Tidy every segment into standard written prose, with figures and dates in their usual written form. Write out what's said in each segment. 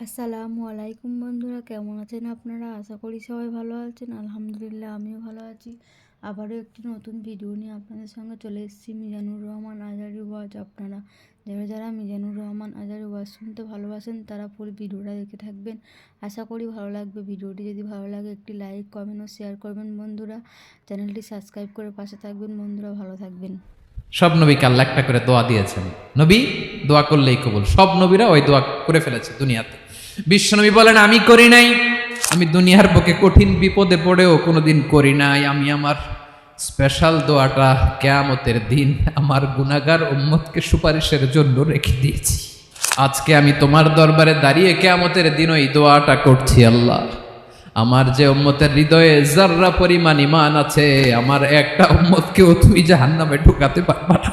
আসসালামু আলাইকুম বন্ধুরা, কেমন আছেন আপনারা? আশা করি সবাই ভালো আছেন। আলহামদুলিল্লাহ আমিও ভালো আছি। আবারও একটি নতুন ভিডিও নিয়ে আপনাদের সঙ্গে চলে এসেছি। মিজানুর রহমান আজহারী ওয়াজ। আপনারা যারা যারা মিজানুর রহমান আজহারী ওয়াজ শুনতে ভালোবাসেন তারা পুরো ভিডিওটা দেখে থাকবেন। আশা করি ভালো লাগবে। ভিডিওটি যদি ভালো লাগে একটি লাইক, কমেন্ট ও শেয়ার করবেন বন্ধুরা। চ্যানেলটি সাবস্ক্রাইব করে পাশে থাকবেন বন্ধুরা। ভালো থাকবেন। সব নবীকে আল্লাহ একটা করে দোয়া দিয়েছেন। নবী দোয়া করলেই কবুল। সব নবীরা ওই দোয়া করে ফেলেছে দুনিয়াতে। বিশ্বনবী বলেন, আমি করি নাই, আমি দুনিয়ার বুকে কঠিন বিপদে পড়েও কোনোদিন করি নাই। আমি আমার স্পেশাল দোয়াটা কিয়ামতের দিন আমার গুনাহগার উম্মতকে সুপারিশের জন্য রেখে দিয়েছি। আজকে আমি তোমার দরবারে দাঁড়িয়ে কিয়ামতের দিন ওই দোয়াটা করছি। আল্লাহ, আমার যে উম্মতের হৃদয়ে যাররা পরিমাণ ঈমান আছে, আমার একটা উম্মতকেও তুমি জাহান্নামে ঢুকাতে পারবা না।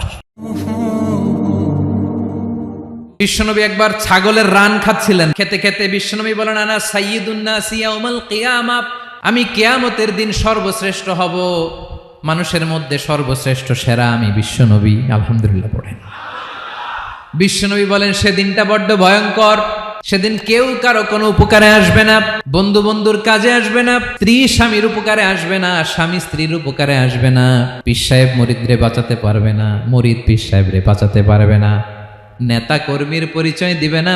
বিশ্বনবী একবার ছাগলের রান খাচ্ছিলেন। খেতে খেতে বিশ্বনবী বলেন, আনা সাইয়্যিদুন নাসি ইয়াউমাল কিয়ামা, আমি কিয়ামতের দিন সর্বশ্রেষ্ঠ হব, মানুষের মধ্যে সর্বশ্রেষ্ঠ সেরা আমি বিশ্বনবী। আলহামদুলিল্লাহ পড়েন। বিশ্বনবী বলেন, সেদিনটা বড্ড ভয়ঙ্কর। সেদিন কেউ কারো কোনো উপকারে আসবে না, বন্ধু বন্ধুর কাজে আসবে না, স্ত্রী স্বামীর উপকারে আসবে না, স্বামী স্ত্রীর উপকারে আসবে না, পীর সাহেব মুরিদরে বাঁচাতে পারবে না, মুরিদ পীর সাহেবরে বাঁচাতে পারবে না, নেতা কর্মীর পরিচয় দিবে না,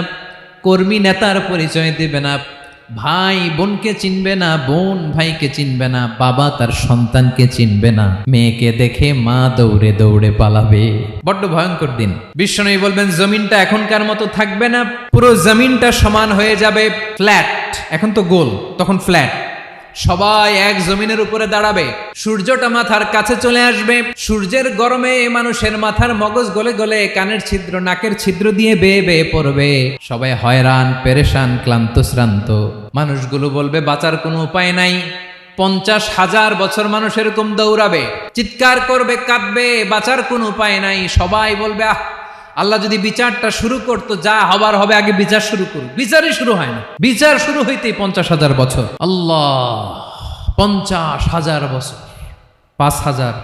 কর্মী নেতার পরিচয় দিবে না, ভাই বোনকে চিনবে না, বোন ভাইকে চিনবে না, বাবা তার সন্তানকে চিনবে না, মেয়েকে দেখে মা দৌড়ে দৌড়ে পালাবে। বড্ড ভয়ঙ্কর দিন। বিশ্বনবী বলবেন, জমিনটা এখনকার মতো থাকবে না, পুরো জমিনটা সমান হয়ে যাবে ফ্ল্যাট। এখন তো গোল, তখন ফ্ল্যাট। সবাই এক জমিনের উপরে দাঁড়াবে, সূর্যটা মাথার কাছে চলে আসবে, সূর্যের গরমে মানুষের মাথার মগজ গলে গলে কানের ছিদ্র নাকের ছিদ্র দিয়ে বেয়ে বেয়ে পড়বে। সবাই হয়রান, পেরেশান, ক্লান্ত শ্রান্ত। মানুষগুলো বলবে বাঁচার কোনো উপায় নাই। 50,000 বছর মানুষ এরকম দৌড়াবে, চিৎকার করবে, কাঁদবে, বাঁচার কোনো উপায় নাই। সবাই বলবে, আহ, আল্লাহ যদি বিচারটা শুরু করতো, যা হবার হবে, আগে বিচার শুরু করুক। বিচারই শুরু হয় না। বিচার শুরু হইতেই 50,000 বছর। আল্লাহ, 50,000 বছর, 5,000,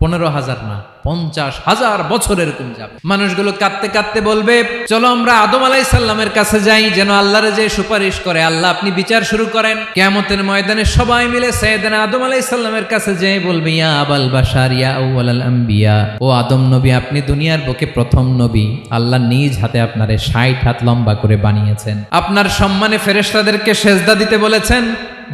15,000 না, 50,000 বছর এরকম যাবে। মানুষগুলো কাঁদতে কাঁদতে বলবে, চলো আমরা আদম আলাইহিস সালামের কাছে যাই, যেন আল্লাহরে যে সুপারিশ করে, আল্লাহ আপনি বিচার শুরু করেন। কিয়ামতের ময়দানে সবাই মিলে সাইয়েদনা আদম আলাইহিস সালামের কাছে যেয়ে বলবে, ইয়া আবাল বাশার, ইয়া আউয়ালাল আম্বিয়া, ও আদম নবী, আপনি দুনিয়ার বুকে প্রথম নবী। আল্লাহ নিজ হাতে আপনারে 60 হাত লম্বা করে বানিয়েছেন, আপনার সম্মানে ফেরেশতাদেরকে সেজদা দিতে বলেছেন।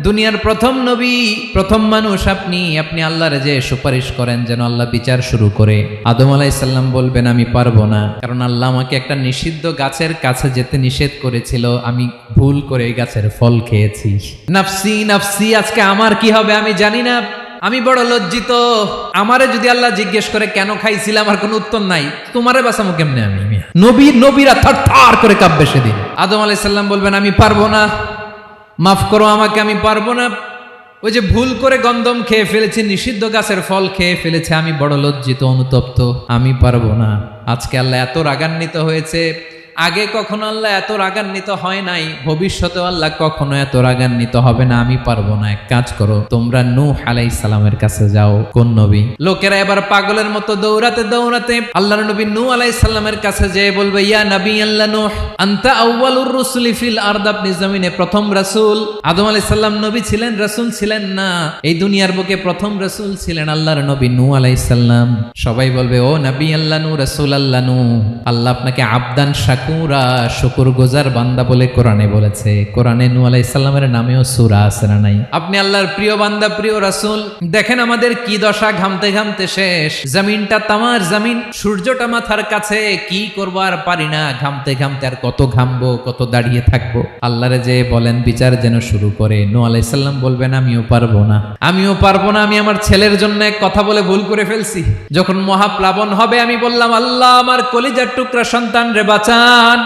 দুনিয়ার প্রথম নবী, প্রথম মানুষ আপনি। আপনি আল্লাহরে যে সুপারিশ করেন যেন আল্লাহ বিচার শুরু করে। আদম আলাইহিস সালাম বলবেন, আমি পারবো না, কারণ আল্লাহ আমাকে একটা নিষিদ্ধ গাছের কাছে যেতে নিষেধ করেছিল, আমি ভুল করে এই গাছের ফল খেয়েছি। নাফসি নাফসি, আজকে আমার কি হবে আমি জানি না, আমি বড় লজ্জিত। আমারে যদি আল্লাহ জিজ্ঞেস করে কেন খাইছিলাম, আমার কোনো উত্তর নাই, তোমারে বাঁচামো কেমনে আমি? নবীরা থার করে কাঁপবে সেদিন। আদম আলাইহিস সালাম বলবেন, আমি পারবো না, মাফ করো আমাকে, আমি পারবো না। ওই যে ভুল করে গন্ধম খেয়ে ফেলেছি, নিষিদ্ধ গাছের ফল খেয়ে ফেলেছে, আমি বড় লজ্জিত, অনুতপ্ত, আমি পারবো না। আজকে আল্লাহ এত রাগান্বিত হয়েছে, আগে কখনো আল্লাহ এত রাগান্বিত হয় নাই, ভবিষ্যতেও আল্লাহ কখনো এত রাগান্বিত হবে না। আমি পারবো না। এক কাজ করো, তোমরা নূহ আলাইহিস সালামের কাছে যাও। কোন নবী? লোকেরা এবার পাগলের মতো দৌড়াতে দৌড়াতে আল্লাহর নবী নূহ আলাইহিস সালামের কাছে যেয়ে বলবে, ইয়া নবী আল্লাহ নূহ, আনতা আউয়ালুর রুসুলি ফিল আরদ, আপনি জমিনে প্রথম রাসূল। আদম আলাইহিস সালাম নবী ছিলেন, রাসূল ছিলেন না। এই দুনিয়ার বুকে প্রথম রাসূল ছিলেন আল্লাহর নবী নূহ আলাইহিস সালাম। সবাই বলবে, ও নবী আল্লাহ নূহ, রাসূল আল্লাহ নূহ, আল্লাহ আপনাকে আবদান শাকুরা, শুকর গুজার বান্দা বলে কোরআনে বলেছে। কোরআনে নূহ আলাইহিস সালামের নামেও সূরা আছে না নাই? আপনি আল্লাহর প্রিয় বান্দা, প্রিয় রাসূল। দেখেন আমাদের কি দশা, ঘামতে ঘামতে শেষ। জমিনটা তামার জমিন, সূর্যটা মাথার কাছে, কি করবো আর পারি না, ঘামতে ঘামতে আর কত ঘামবো, কত দাঁড়িয়ে থাকবো। আল্লাহরে যে বলেন বিচার যেন শুরু করে। নূহ আলাইহিস সালাম বলবেন, আমিও পারবো না, আমিও পারবো না। আমি আমার ছেলের জন্য এক কথা বলে ভুল করে ফেলছি। যখন মহাপ্লাবন হবে আমি বললাম, আল্লাহ আমার কলিজার টুকরা সন্তান রে বাঁচান।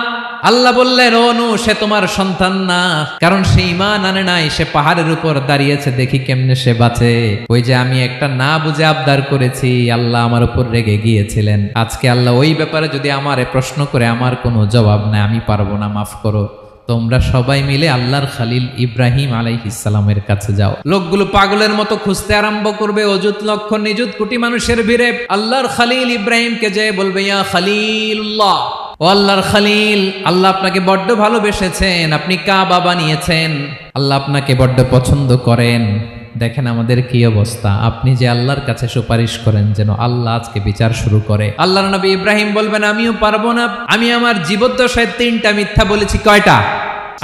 আল্লাহ বললেন, ও নূহ, সে তোমার সন্তান না, কারণ সে ঈমান আনে নাই, সে পাহাড়ের উপর দাঁড়িয়েছে, দেখি কেমনে সে বাঁচে। ওই যে আমি একটা না বুঝে আবদার করেছি, আল্লাহ আমার উপর রেগে গিয়েছিলেন। আজকে আল্লাহ ওই ব্যাপারে যদি আমারে প্রশ্ন করে, আমার কোনো জবাব নাই, আমি পারবো না, মাফ করো। তোমরা সবাই মিলে আল্লাহর খালিল ইব্রাহিম আলাইহিস সালামের কাছে যাও। লোকগুলো পাগলের মতো খুঁজতে আরম্ভ করবে, অযুত লক্ষ নিযুত কোটি মানুষের ভিড়ে আল্লাহর খালিল ইব্রাহিমকে যেয়ে বলবে, ইয়া খালিলুল্লাহ, ও আল্লাহর খলিল, আল্লাহ আপনাকে বড্ড ভালোবেসেছেন, আপনি কাবা বানিয়েছেন, আল্লাহ আপনাকে বড্ড পছন্দ করেন। দেখেন আমাদের কি অবস্থা। আপনি যে আল্লাহর কাছে সুপারিশ করেন যেন আল্লাহ আজকে বিচার শুরু করে। আল্লাহর নবী ইব্রাহিম বলবেন আমিও পারবো না, আমি আমার জীবদ্দশায় 3টা মিথ্যা বলেছি। কয়টা?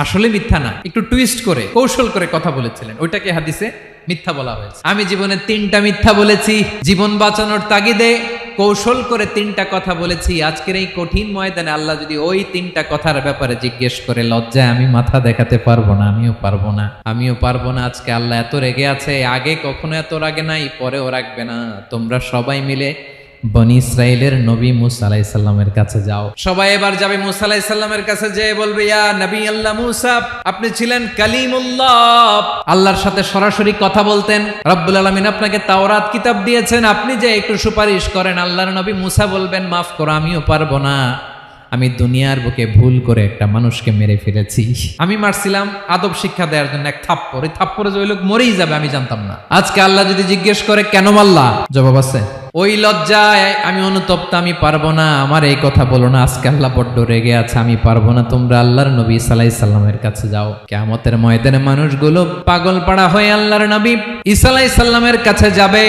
আসলে মিথ্যা না, একটু টুইস্ট করে কৌশল করে কথা বলেছিলেন, ওইটাকে হাদিসে মিথ্যা বলা হয়েছে। আমি জীবনে 3টা মিথ্যা বলেছি, জীবন বাঁচানোর তাগিদে কৌশল করে 3টা কথা বলেছি। আজকের এই কঠিন ময়দানে আল্লাহ যদি ওই 3টা কথার ব্যাপারে জিজ্ঞেস করে, লজ্জায় আমি মাথা দেখাতে পারবো না, আমিও পারবো না। আজকে আল্লাহ এত রেগে আছে, আগে কখনো এত রাগে নাই, পরেও রাখবে না। তোমরা সবাই মিলে বনি ইসরাইলের নবী মুসা আলাইহিস সালামের কাছে যাও। সবাই এবার যাবে মুসা আলাইহিস সালামের কাছে, যেয়ে বলবে ইয়া নবী আল্লাহ মুসা, আপনি ছিলেন কালিমুল্লাহ, আল্লাহর সাথে সরাসরি কথা বলতেন, রব্বুল আলামিন আপনাকে তাওরাত কিতাব দিয়েছেন, আপনি যে একটু সুপারিশ করেন। আল্লাহর নবী মুসা বলবেন মাফ করো, আমিও পারবো না, আমি দুনিয়ার বুকে ভুল করে একটা মানুষকে মেরে ফেলেছি। আমি মারছিলাম আদব শিক্ষা দেওয়ার জন্য এক থাপ্পড়, এই থাপ্পড়ে যে ওই লোক মরেই যাবে আমি জানতাম না। আজকে আল্লাহ যদি জিজ্ঞেস করে কেন মারলা, জবাব আছে। ওই লজ্জায় আমি অনুতপ্ত, আমি পারবো না, আমার এই কথা বলো না। আজকে আল্লাহ বড্ড রেগে আছে, আমি পারবো না। তোমরা আল্লাহর নবী ঈসা আলাইহিস সালামের কাছে যাও। কিয়ামতের ময়দানে মানুষগুলো পাগল পাড়া হয়ে আল্লাহর নবী ঈসা আলাইহিস সালামের কাছে যাবে,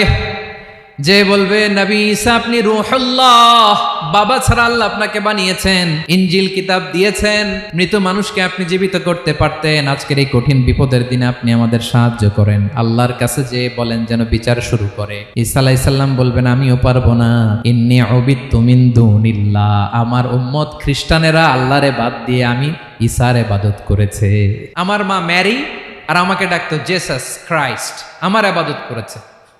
যে বলবে নবী ঈসা আপনি রূহুল্লাহ, বাবা ছাড়া আল্লাহ আপনাকে বানিয়েছেন, ইনজিল কিতাব দিয়েছেন, মৃত মানুষকে আপনি জীবিত করতে পারতেন। আজকের এই কঠিন বিপদের দিনে আপনি আমাদের সাহায্য করেন। আল্লাহর কাছে যে বলেন যেন বিচার শুরু করে। ঈসা আলাইহিস সালাম বলবেন আমিও পারবো না, ইন্নী উবিদতু মিন দুনিল্লাহ, আমার উম্মত খ্রিস্টানেরা আল্লাহরে বাদ দিয়ে আমি ঈসার ইবাদত করেছে। আমার মা ম্যারি আর আমাকে ডাকতো জেসাস ক্রাইস্ট, আমার ইবাদত করেছে,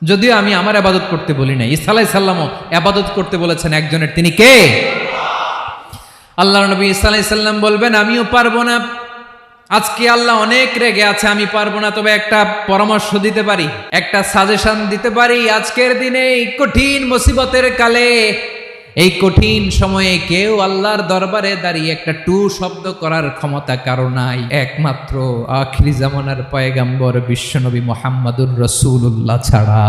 যদিও আমি আমার ইবাদত করতে বলি না। ঈসা আলাইহিস সালামও ইবাদত করতে বলেছেন একজনের, তিনি কে? আল্লাহর নবী ঈসা আলাইহিস সালাম বলবেন আমিও পারবো না, আজকে আল্লাহ অনেক রেগে আছে, আমি পারবো না। তবে একটা পরামর্শ দিতে পারি, একটা সাজেশন দিতে পারি। আজকের দিনে এই কঠিন মুসিবতের কালে, এই কঠিন সময়ে কেউ আল্লাহর দরবারে দাঁড়িয়ে একটা টু শব্দ করার ক্ষমতা কারো নাই, একমাত্র আখিরি জামানার পয়গাম্বর বিশ্বনবী মুহাম্মাদুর রাসূলুল্লাহ ছাড়া।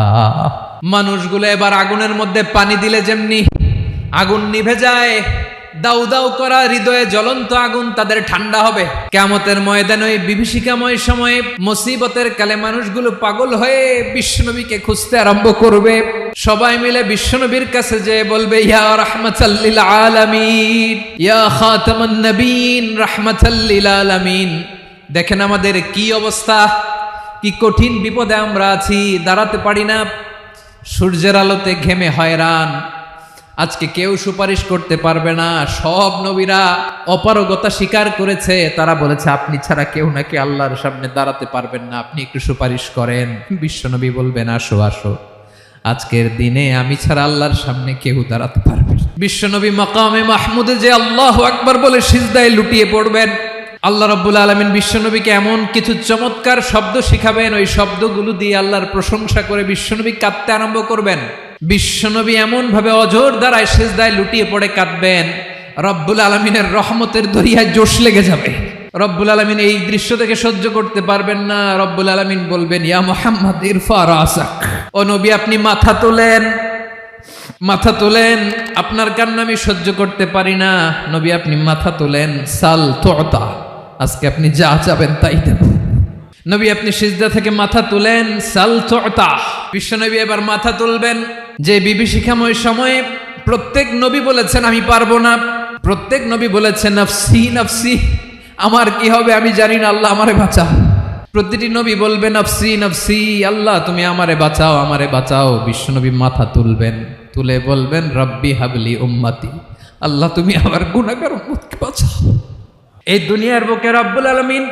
মানুষগুলো এবার আগুনের মধ্যে পানি দিলে যেমনি আগুন নিভে যায়, দাউ দাউ করা হৃদয়ে জ্বলন্ত আগুন তাদের ঠান্ডা হবে। কিয়ামতের ময়দানে ওই বিভীষিকাময় সময়ে মুসিবতের কালে মানুষগুলো পাগল হয়ে বিশ্বনবীকে খুঁজতে আরম্ভ করবে। সবাই মিলে বিশ্বনবীর কাছে যেয়ে বলবে ইয়া রাহমাতাল লিল আলামিন, ইয়া খাতামান নবীন, রাহমাতাল লিল আলামিন। দেখেন আমাদের কি অবস্থা, কি কঠিন বিপদে আমরা আছি, দাঁড়াতে পারি না, সূর্যের আলোতে ঘেমে হয়রান। আজকে কেউ সুপারিশ করতে পারবে না। সব নবীরা অপারগতা স্বীকার করেছে, তারা বলেছে আপনি ছাড়া কেউ নাকি আল্লাহর সামনে দাঁড়াতে পারবেন না, আপনি একটু সুপারিশ করেন। বিশ্বনবী বলবেন আসো আসো, আজকের দিনে আমি ছাড়া আল্লাহর সামনে কেউ দাঁড়াতে পারবে না। বিশ্বনবী মাকামে মাহমুদে যে আল্লাহু আকবার বলে সিজদায় লুটিয়ে পড়বেন। আল্লাহ রাব্বুল আলামিন বিশ্বনবীকে এমন কিছু চমৎকার শব্দ শিখাবেন, ওই শব্দগুলো দিয়ে আল্লাহর প্রশংসা করে বিশ্বনবী কাঁদতে আরম্ভ করবেন। বিশ্বনবী এমন ভাবে অজর দ্বারায় সিজদায় লুটিয়ে পড়ে কাঁদবেন, রব্বুল আলামিনের রহমতের দরিয়ায় জোশ লেগে যাবে। রব্বুল আলামিন এই দৃশ্য থেকে সহ্য করতে পারবেন না। রব্বুল আলামিন বলবেন ইয়া মুহাম্মদ ইরফা রাসাক, ও নবী আপনি মাথা তোলেন, মাথা তোলেন, আপনার কান্না আমি সহ্য করতে পারি না। নবী আপনি মাথা তোলেন, সাল তুতা, আজকে আপনি যা চাবেন তাই দেব। নবী আপনি সিজদা থেকে মাথা তুলেন, সাল তুতা। বিশ্বনবী এবার মাথা তুলবেন। যে বিভীষিকাময় সময়ে প্রত্যেক নবী বলেছেন আমি পারবো না, প্রত্যেক নবী বলেছেন নফসি নফসি, আমার কি হবে আমি জানি না, আল্লাহ আমারে বাঁচাও। প্রতিটি নবী বলবেন নফসি নফসি, আল্লাহ তুমি আমারে বাঁচাও, আমারে বাঁচাও। বিশ্বনবী মাথা তুলবেন, তুলে বলবেন রব্বি হাবলি উম্মতি, আল্লাহ তুমি আমার গুনাহগার উম্মতকে বাঁচাও। এই দুনিয়ার বুকে রব্বুল আলামিন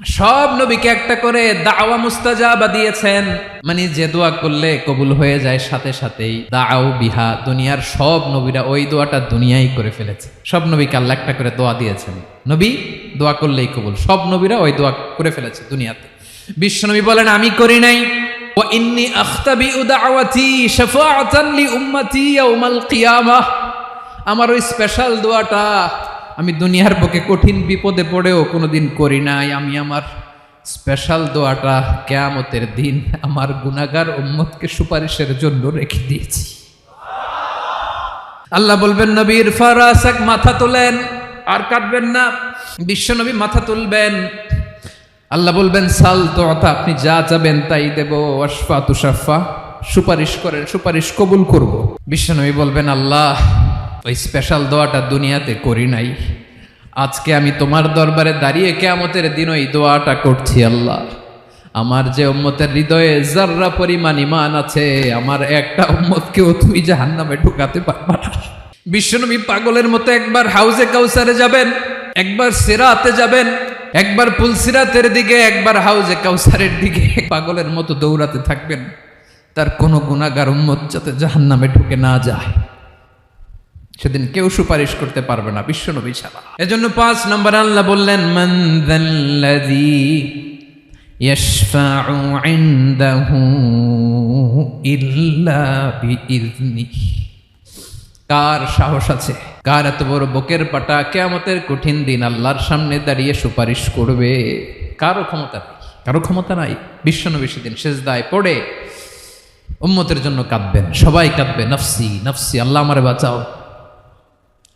সব নবীকে একটা করে দাওয়া মুস্তাজাবা দিয়েছেন, মানে যে দোয়া করলে কবুল হয়ে যায় সাথে সাথেই। দাও বিহা, দুনিয়ার সব নবীরা ওই দোয়াটা দুনিয়ায় করে ফেলেছে। সব নবীকে আল্লাহ একটা করে দোয়া দিয়েছেন, নবী দোয়া করলেই কবুল। সব নবীরা ওই দোয়া করে ফেলেছে দুনিয়াতে। বিশ্বনবী বলেন আমি করি নাই। ওয়া ইন্নী আখতাবিউ দাওয়াতি শাফাআতান লি উম্মতি ইয়াউমাল কিয়ামাহ, আমার ওই স্পেশাল দোয়াটা আমি দুনিয়ার বুকে কঠিন বিপদে পড়েও কোনোদিন করি নাই। আমি আমার স্পেশাল দোয়াটা কিয়ামতের দিন আমার গুনাহগার উম্মতকে সুপারিশের জন্য রেখে দিয়েছি। আল্লাহ বলবেন নবীর ফারাসাক, মাথা তোলেন, আর কাটবেন না। বিশ্ব নবী মাথা তুলবেন। আল্লাহ বলবেন সাল তুতা, আপনি যা চাবেন তাই দেব। ওয়াশফা তুশাফা, সুপারিশ করেন, সুপারিশ কবুল করব। বিশ্ব নবী বলবেন আল্লাহ, ওই স্পেশাল দোয়াটা দুনিয়াতে করি নাই, আজকে আমি তোমার দরবারে দাঁড়িয়ে কিয়ামতের দিন ওই দোয়াটা করছি। আল্লাহ, আমার যে উম্মতের হৃদয়ে যাররা পরিমাণ ঈমান আছে, আমার একটা উম্মতকেও তুমি জাহান্নামে ঢুকাতে পারবা না। বিশ্বনবী পাগলের মতো একবার হাউজে কাউসারে যাবেন, একবার সিরাতে যাবেন, একবার পুলসিরাতের দিকে, একবার হাউজে কাউসারের দিকে পাগলের মতো দৌড়াতে থাকবেন, তার কোনো গুনাহগার উম্মত যাতে জাহান্নামে ঢুকে না যায়। সেদিন কেউ সুপারিশ করতে পারবে না বিশ্বনবী ছাড়া। এজন্য 5 নম্বর আল্লাহ বললেন মান যাল্লাযী ইয়াশফাউ ইনদাহু ইল্লা বিইযনিহি। কার সাহস আছে, কার এত বড় বুকের পাটা কিয়ামতের কঠিন দিন আল্লাহর সামনে দাঁড়িয়ে সুপারিশ করবে? কারো ক্ষমতা নেই, কারো ক্ষমতা নাই। বিশ্বনবী সেদিন সিজদায় পড়ে উম্মতের জন্য কাঁদবেন, সবাই কাঁদবে, নফসি নফসি, আল্লাহ আমারে বাঁচাও,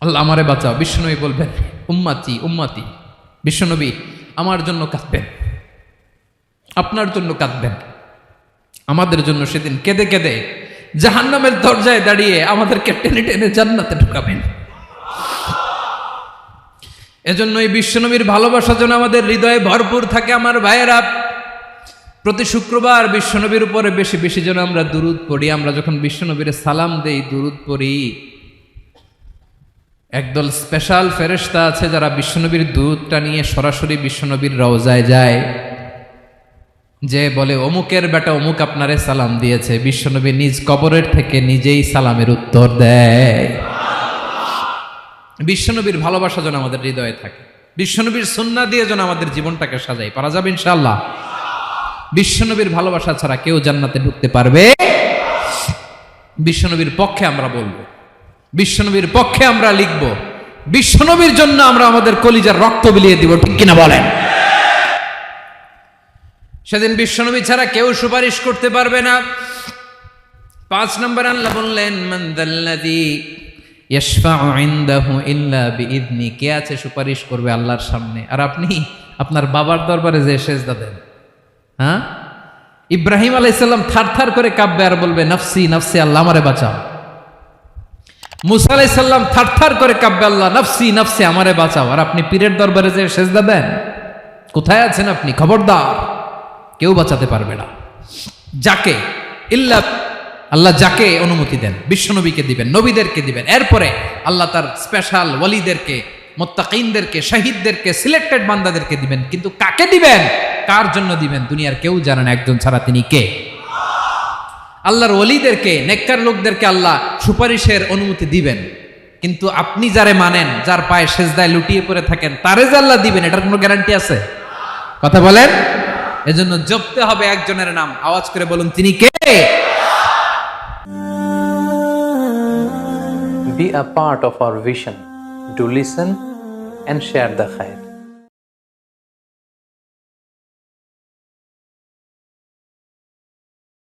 আল্লাহ আমারে বাঁচাও। বিশ্বনবী বলবেন উম্মতি উম্মতি। বিশ্বনবী আমার জন্য কাঁদবেন, আপনার জন্য কাঁদবেন, আমাদের জন্য সেদিন কেঁদে কেঁদে জাহান্নামের দরজায় দাঁড়িয়ে আমাদেরকে টেনে টেনে জান্নাতে ঢুকাবেন। এজন্য এই বিশ্বনবীর ভালোবাসা যেন আমাদের হৃদয়ে ভরপুর থাকে। আমার ভাইয়েরা, প্রতি শুক্রবার বিশ্বনবীর উপরে বেশি বেশি যেন আমরা দুরূদ পড়ি। আমরা যখন বিশ্বনবীর সালাম দেই, দুরূদ পড়ি, একদল স্পেশাল ফেরেশতা আছে যারা বিশ্বনবীর দুরূদটা নিয়ে সরাসরি বিশ্বনবীর রওজায় যায়, যে বলে অমুকের বেটা অমুক আপনারে সালাম দিয়েছে। বিশ্বনবী নিজ কবরের থেকে নিজেই সালামের উত্তর দেয়। বিশ্বনবীর ভালোবাসা যেন আমাদের হৃদয়ে থাকে, বিশ্বনবীর সুন্নাহ দিয়ে যেন আমাদের জীবনটাকে সাজাই। পারা যাবে ইনশাআল্লাহ। বিশ্বনবীর ভালোবাসা ছাড়া কেউ জান্নাতে ঢুকতে পারবে? বিশ্বনবীর পক্ষে আমরা বলবো, বিশ্বনবীর পক্ষে আমরা লিখব, বিশ্বনবীর জন্য আমরা আমাদের কলিজার রক্ত বিলিয়ে দিব, ঠিক কিনা বলেন? সেদিন বিশ্বনবী ছাড়া কেউ সুপারিশ করতে পারবে না। 5 নম্বর আল্লাহ বললেন মান যাল্লাযী ইয়াশফাউ ইনদাহু ইল্লা বিইযনি। কে আছে সুপারিশ করবে আল্লাহর সামনে? আর আপনি আপনার বাবার দরবারে যে সেজদা দেন, হ্যাঁ, ইব্রাহিম আলাইহিস সালাম থারথার করে কাঁপবে আর বলবে নফসি নফসি, আল্লাহ আমারে বাঁচাও। মুসা আলাইহিস সালাম থারথার করে কাঁপবে, আল্লাহ নফসি নফসি, আমারে বাঁচাও। আর আপনি পীরের দরবারে যে সেজদা দেন, কোথায় আছেন আপনি? খবরদার, কেউ বাঁচাতে পারবে না। যাকে ইল্লা আল্লাহ যাকে অনুমতি দেন, বিশ্বনবীকে দিবেন, নবীদেরকে দিবেন, এরপরে আল্লাহ তার স্পেশাল ওয়ালিদেরকে, মুত্তাকিনদেরকে, শহীদদেরকে, সিলেক্টেড বান্দাদেরকে দিবেন। কিন্তু কাকে দিবেন, কার জন্য দিবেন, দুনিয়ার কেউ জানে না। একজন ছাড়া, তিনি কে? আল্লাহর ওয়ালিদেরকে, নেককার লোকদেরকে আল্লাহ সুপারিশের অনুমতি দিবেন। কিন্তু আপনি যারে মানেন, যার পায়ে সেজদায় লুটিয়ে পড়ে থাকেন, তারে যে আল্লাহ দিবেন, এটার কোনো গ্যারান্টি আছে? কথা বলেন। এজন্য জপতে হবে একজনের নাম, আওয়াজ করে বলুন, তিনি কে? Be a part of our vision. Do listen and share the khair.